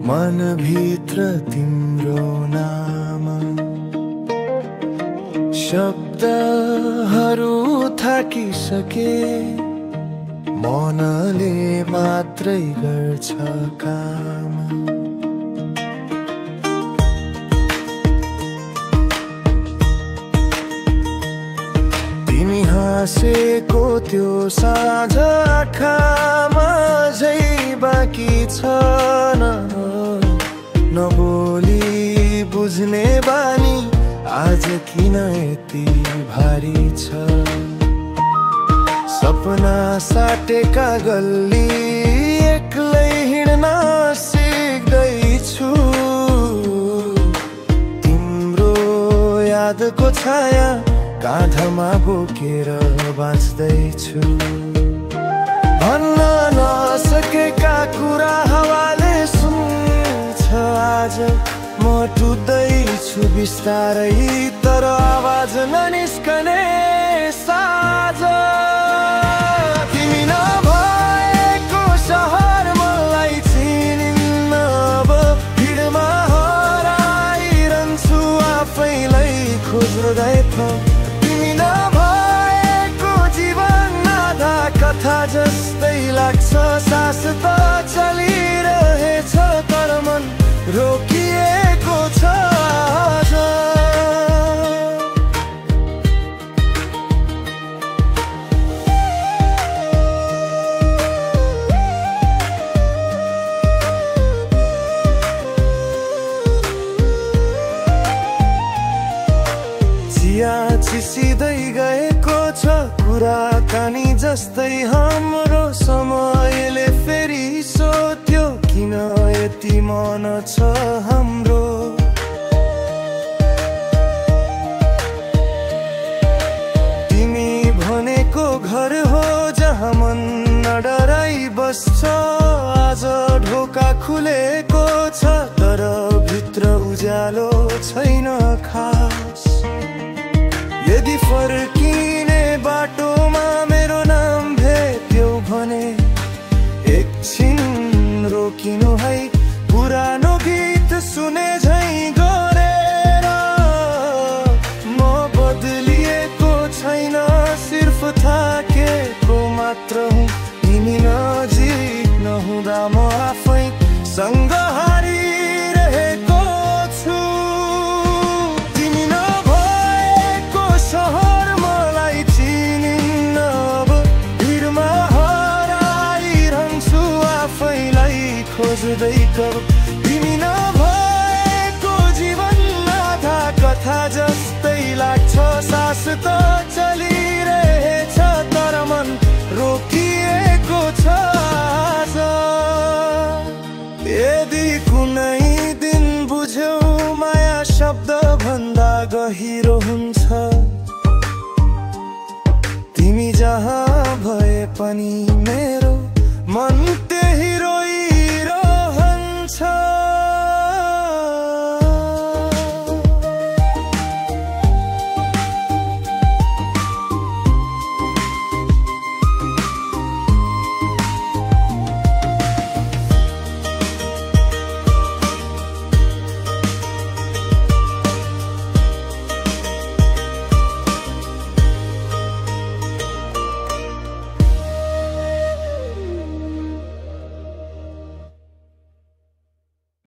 मनभित्र तिम्रो नाम शब्दहरू थाकिसके मनले मात्रै गर्छ काम तिमी हाँसेको त्यो साँझ आँखामा झै बाँकी छ नबोली बुझ्ने बानी आज किन यति भारी छ सपना साटेका गल्ली एक्लै हिँड्न सिक्दैछु तिम्रो यादको छाया काँधमा बोकेर बाँच्दैछु भन्न नसकेका कुरा हावाले सुन्छ आज म टुट्दैछु बिस्तारै तर आवाज ननिस्कने साँझ तिमी नभएको सहर मलाई चिनिन्न अब भिडमा हराइरहन्छु आफैलाई खोज्दै तिमी नभएको जीवन आधा कथा जस्तै लाग्छ सास त चलिरहेछ तर मन रोकिएको छ चिया चिसिँदै गएको छ कुराकानी जस्तै हाम्रो समयले फेरि सोध्यो किन यति मन छ हाम्रो तिमी भनेको घर हो जहाँ मन नडराई बस्छ आज ढोका खुलेको छ तर भित्र उज्यालो छैन खास यदि फर्किने बाटोमा मेरो नाम भेट्यौ भने एकछिन रोकिनु है पुरानो गीत सुने झै गरेर म बदलिएको छैन सिर्फ थाकेको मात्र हुँ तिमी नजिक नहुँदा म आफै सँग हारिरहेको छु तिमी नभएको सहर मलाई चिनिन्न अब भिडमा हराइरहन्छु आफैलाई खोज्दै तिमी नभएको जीवन आधा कथा जस्तै लाग्छ सास त चलिरहेछ तर मन रोकिएको छ यदि कुनै दिन बुझ्यौ माया शब्द भन्दा गहिरो हुन्छ तिमी जहाँ भए पनि मेरो